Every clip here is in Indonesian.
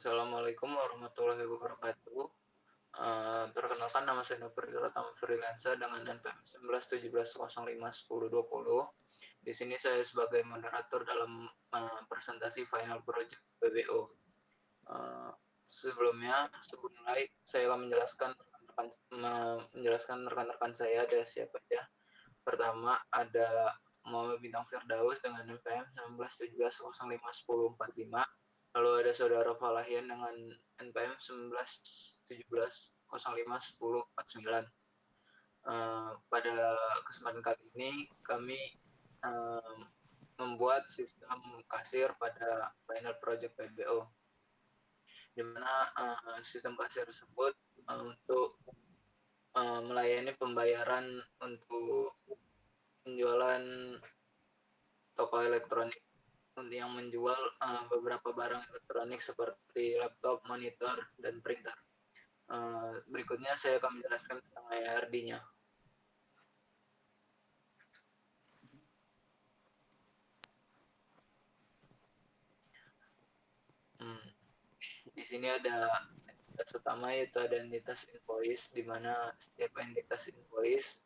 Assalamualaikum warahmatullahi wabarakatuh. Perkenalkan nama saya Nopri Pratama Freelancer dengan NPM 1917051020. Di sini saya sebagai moderator dalam presentasi final project PBO. Sebelum mulai, saya akan menjelaskan rekan-rekan saya ada siapa aja. Pertama ada Muhammad Bintang Firdaus dengan NPM 1917051045. Lalu ada saudara Falahian dengan NPM 1917051049. Pada kesempatan kali ini kami membuat sistem kasir pada final project PBO, di mana sistem kasir tersebut untuk melayani pembayaran untuk penjualan toko elektronik untuk yang menjual beberapa barang elektronik seperti laptop, monitor, dan printer. Berikutnya saya akan menjelaskan tentang IRD-nya. Di sini ada entitas utama, yaitu ada entitas invoice, di mana setiap entitas invoice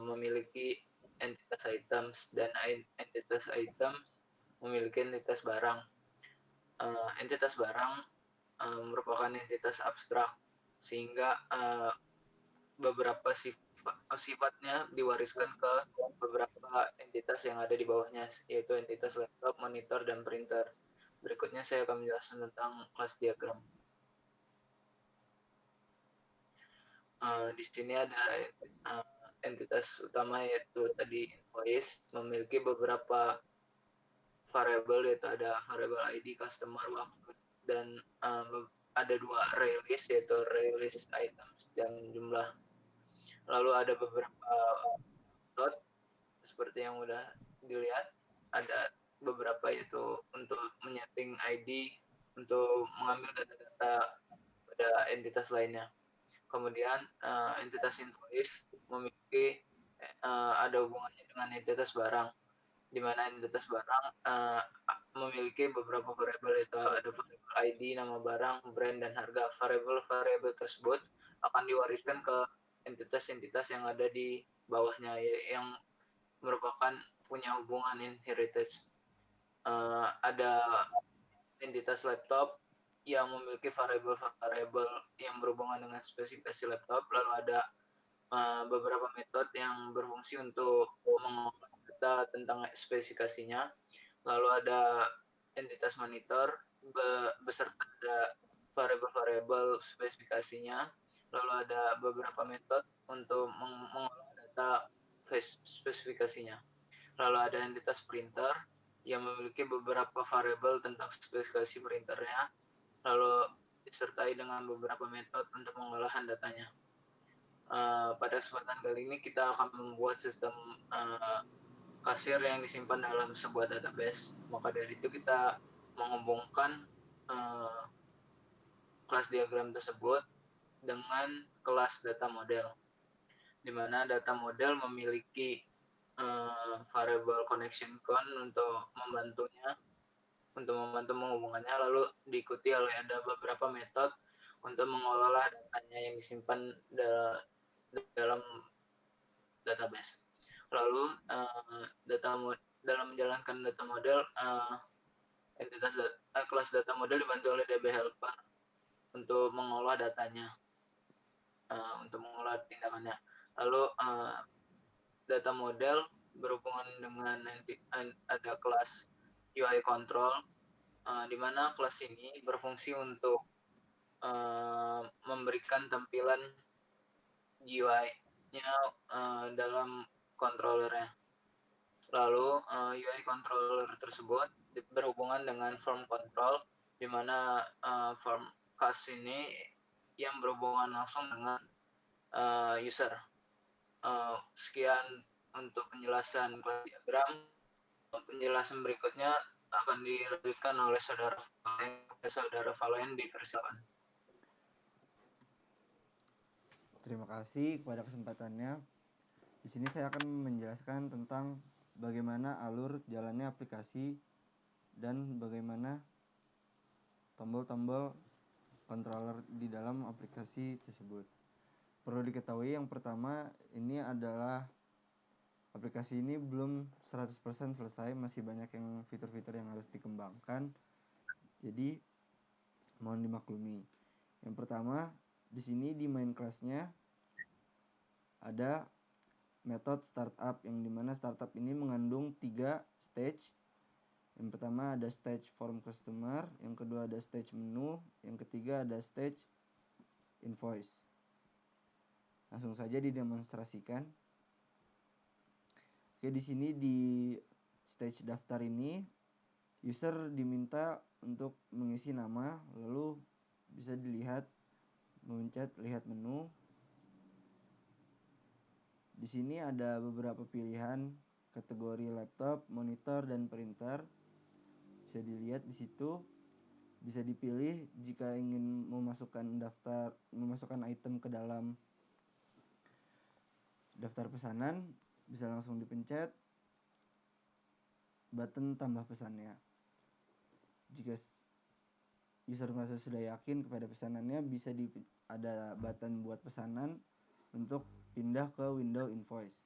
memiliki entitas items, dan entitas items memiliki entitas barang. Entitas barang merupakan entitas abstrak, sehingga beberapa sifatnya diwariskan ke beberapa entitas yang ada di bawahnya, yaitu entitas laptop, monitor, dan printer. Berikutnya saya akan menjelaskan tentang kelas diagram. Di sini ada entitas utama, yaitu tadi invoice, memiliki beberapa variabel, yaitu ada variabel ID, customer, waktu, dan ada dua release, yaitu release items dan jumlah. Lalu ada beberapa method seperti yang udah dilihat, ada beberapa, yaitu untuk menyeting ID, untuk mengambil data-data pada entitas lainnya. Kemudian entitas invoice memiliki ada hubungannya dengan entitas barang, di mana entitas barang memiliki beberapa variabel, yaitu ada variabel ID, nama barang, brand, dan harga. Variabel-variabel tersebut akan diwariskan ke entitas-entitas yang ada di bawahnya, yang merupakan punya hubungan inheritance. Ada entitas laptop yang memiliki variabel-variabel yang berhubungan dengan spesifikasi laptop. Lalu ada beberapa metode yang berfungsi untuk mengolah data tentang spesifikasinya. Lalu ada entitas monitor beserta ada variabel-variabel spesifikasinya. Lalu ada beberapa metode untuk mengolah data spesifikasinya. Lalu ada entitas printer yang memiliki beberapa variabel tentang spesifikasi printernya, lalu disertai dengan beberapa metode untuk pengolahan datanya. Pada kesempatan kali ini kita akan membuat sistem kasir yang disimpan dalam sebuah database. Maka dari itu kita menghubungkan kelas diagram tersebut dengan kelas data model, di mana data model memiliki variable connection count untuk membantu menghubungkannya, lalu diikuti oleh ada beberapa metode untuk mengelola datanya yang disimpan dalam database. Lalu dalam menjalankan data model, kelas data model dibantu oleh DB helper untuk mengolah datanya, untuk mengolah tindakannya. Lalu data model berhubungan dengan ada kelas UI control, di mana kelas ini berfungsi untuk memberikan tampilan GUI-nya dalam controllernya. Lalu UI controller tersebut berhubungan dengan form control, di mana form class ini yang berhubungan langsung dengan user. Sekian untuk penjelasan kelas diagram. Penjelasan berikutnya akan dilanjutkan oleh saudara Valen, dipersilakan. Terima kasih kepada kesempatannya. Di sini saya akan menjelaskan tentang bagaimana alur jalannya aplikasi dan bagaimana tombol-tombol controller di dalam aplikasi tersebut. Perlu diketahui yang pertama, ini adalah aplikasi ini belum 100% selesai, masih banyak yang fitur-fitur yang harus dikembangkan. Jadi mohon dimaklumi. Yang pertama, di sini di main class-nya ada metode startup, yang dimana startup ini mengandung 3 stage. Yang pertama ada stage form customer, yang kedua ada stage menu, yang ketiga ada stage invoice. Langsung saja didemonstrasikan. Oke, di sini di stage daftar ini user diminta untuk mengisi nama, lalu bisa dilihat memencet lihat menu. Di sini ada beberapa pilihan kategori laptop, monitor, dan printer. Bisa dilihat di situ. Bisa dipilih jika ingin memasukkan item ke dalam daftar pesanan, bisa langsung dipencet button tambah pesannya. Jika user merasa sudah yakin kepada pesanannya, bisa ada button buat pesanan untuk pindah ke window invoice.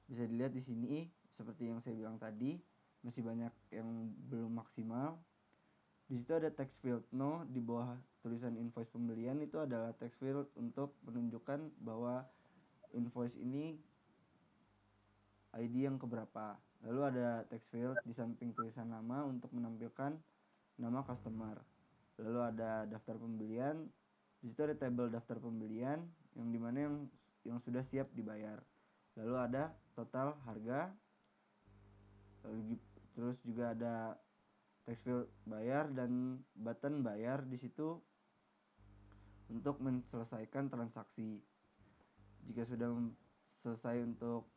Bisa dilihat di sini seperti yang saya bilang tadi, masih banyak yang belum maksimal. Di situ ada text field no di bawah tulisan invoice pembelian, itu adalah text field untuk menunjukkan bahwa invoice ini ID yang keberapa. Lalu ada text field di samping tulisan nama untuk menampilkan nama customer. Lalu ada daftar pembelian. Di situ ada tabel daftar pembelian yang dimana yang sudah siap dibayar. Lalu ada total harga. Lalu terus juga ada text field bayar dan button bayar di situ untuk menyelesaikan transaksi. Jika sudah selesai untuk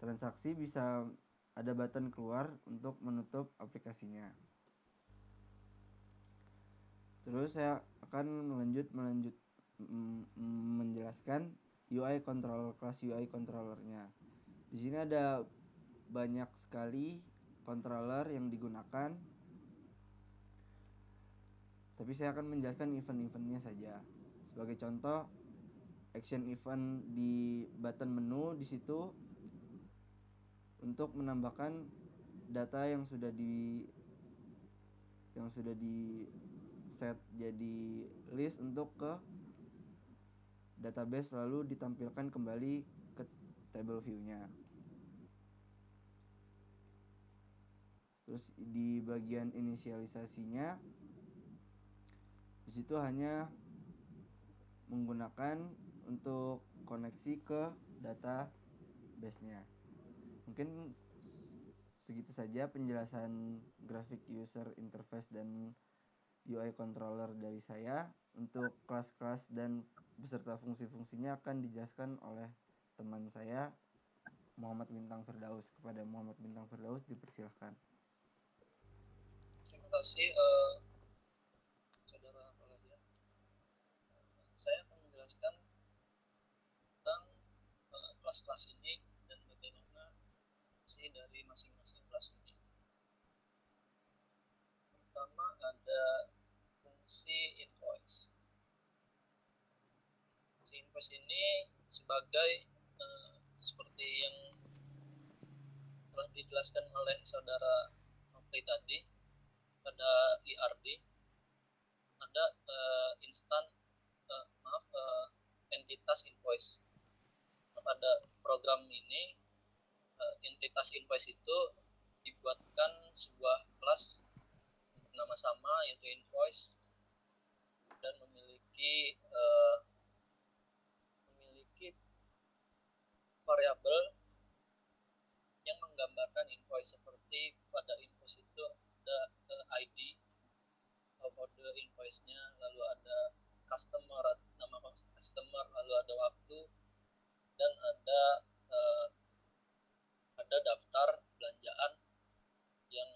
transaksi, bisa ada button keluar untuk menutup aplikasinya. Terus saya akan menjelaskan UI controller, kelas UI controllernya. Di sini ada banyak sekali controller yang digunakan, tapi saya akan menjelaskan event-eventnya saja. Sebagai contoh, action event di button menu di situ untuk menambahkan data yang sudah di set jadi list untuk ke database, lalu ditampilkan kembali ke table view-nya. Terus di bagian inisialisasinya, di situ hanya menggunakan untuk koneksi ke database-nya. Mungkin segitu saja penjelasan graphic user interface dan UI controller dari saya. Untuk kelas-kelas dan beserta fungsi-fungsinya akan dijelaskan oleh teman saya, Muhammad Bintang Firdaus. Kepada Muhammad Bintang Firdaus dipersilahkan. Terima kasih saudara Faladia. Saya akan menjelaskan tentang kelas-kelas ini dan bagaimana fungsi dari masing-masing kelas ini. Pertama ada fungsi invoice. Fungsi invoice ini sebagai seperti yang telah dijelaskan oleh saudara Nopri tadi, ada ERD, ada entitas invoice. Pada program ini entitas invoice itu dibuatkan sebuah kelas bernama sama, yaitu invoice, dan memiliki variabel yang menggambarkan invoice. Seperti pada invoice itu ada ID atau kode invoice-nya, lalu ada nama customer, lalu ada waktu, dan ada daftar belanjaan yang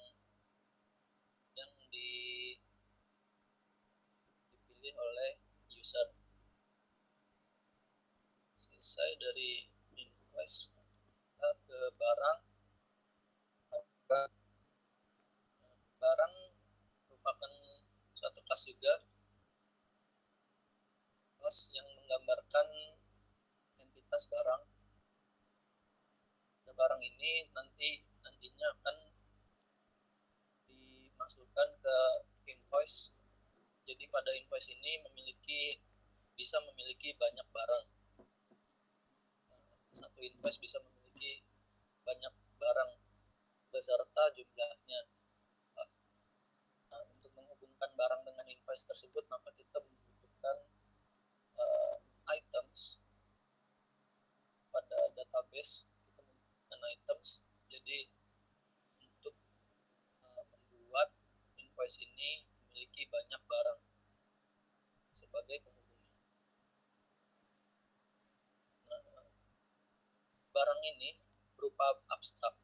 dipilih oleh user. Selesai dari invoice, kita ke barang. Barang merupakan kelas juga, kelas yang menggambarkan entitas barang. Barang ini nantinya akan dimasukkan ke invoice. Jadi pada invoice ini bisa memiliki banyak barang. Satu invoice bisa memiliki banyak barang beserta jumlahnya. Nah, untuk menghubungkan barang dengan invoice tersebut, maka kita membutuhkan items. Pada database kita membutuhkan items. Jadi untuk membuat invoice ini memiliki banyak barang sebagai penghubungnya. Nah, barang ini berupa abstrak.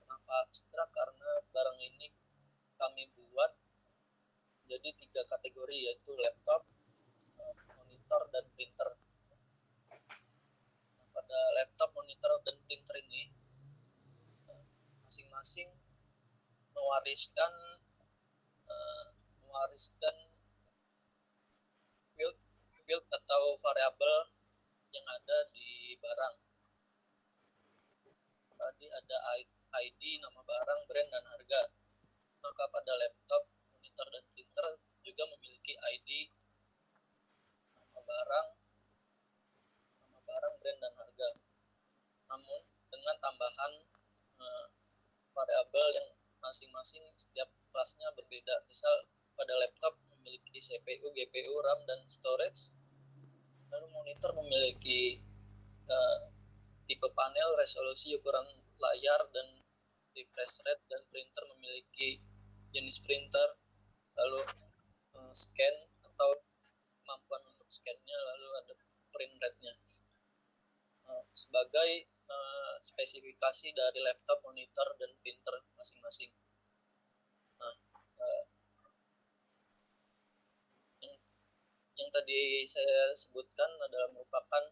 Kenapa abstrak? Karena barang ini kami buat jadi 3 kategori, yaitu laptop, monitor, dan printer. Nah, pada laptop, monitor, dan printer ini masing-masing mewariskan field atau variabel yang ada di barang. Tadi ada ID, nama barang, brand, dan harga. Maka pada laptop, monitor, dan printer juga memiliki ID, nama barang, brand, dan harga. Namun dengan tambahan variabel yang masing-masing setiap kelasnya berbeda. Misal pada laptop memiliki CPU, GPU, RAM, dan storage. Lalu monitor memiliki tipe panel, resolusi, ukuran layar, dan refresh rate, dan printer memiliki jenis printer, lalu scan atau kemampuan untuk scan-nya, lalu ada print rate-nya. Sebagai spesifikasi dari laptop, monitor, dan printer masing-masing. Nah, yang tadi saya sebutkan adalah merupakan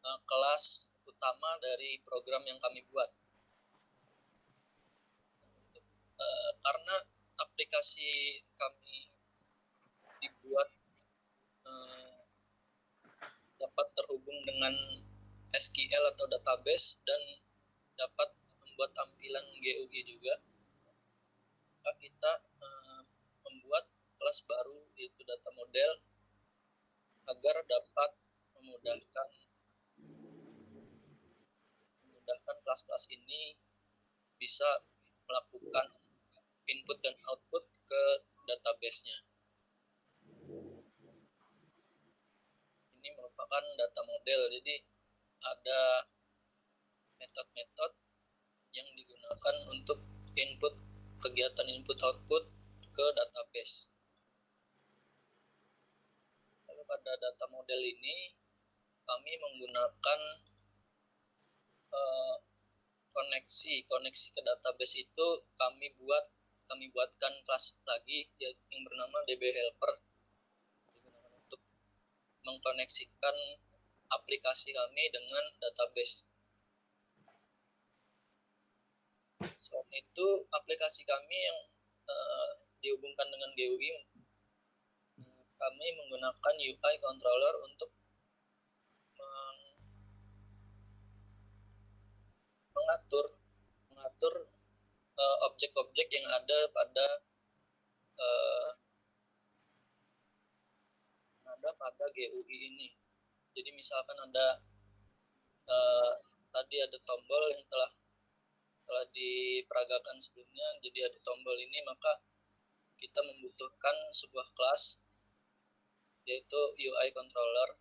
kelas utama dari program yang kami buat. Karena aplikasi kami dibuat dapat terhubung dengan SQL atau database dan dapat membuat tampilan GUI juga, maka kita membuat kelas baru, yaitu data model, agar dapat memudahkan kelas-kelas ini bisa melakukan input dan output ke database-nya. Ini merupakan data model, jadi ada metode-metode yang digunakan untuk kegiatan input output ke database. Lalu pada data model ini kami menggunakan koneksi ke database itu kami buatkan kelas lagi yang bernama DB Helper, digunakan untuk mengkoneksikan aplikasi kami dengan database. Selain itu, aplikasi kami yang dihubungkan dengan GUI, kami menggunakan UI controller untuk mengatur objek-objek yang ada pada GUI ini. Jadi misalkan ada tadi ada tombol yang telah diperagakan sebelumnya, jadi ada tombol ini, maka kita membutuhkan sebuah kelas yaitu UI controller,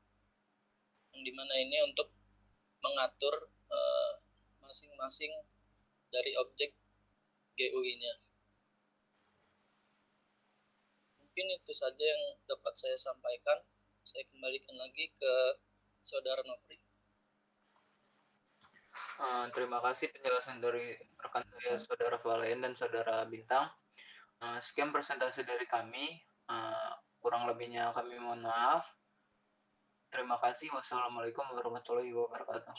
yang dimana ini untuk mengatur masing-masing dari objek GUI-nya. Mungkin itu saja yang dapat saya sampaikan. Saya kembalikan lagi ke Saudara Nopri. Terima kasih penjelasan dari rekan saya, Saudara Valen dan Saudara Bintang. Sekian presentasi dari kami. Kurang lebihnya kami mohon maaf. Terima kasih. Wassalamualaikum warahmatullahi wabarakatuh.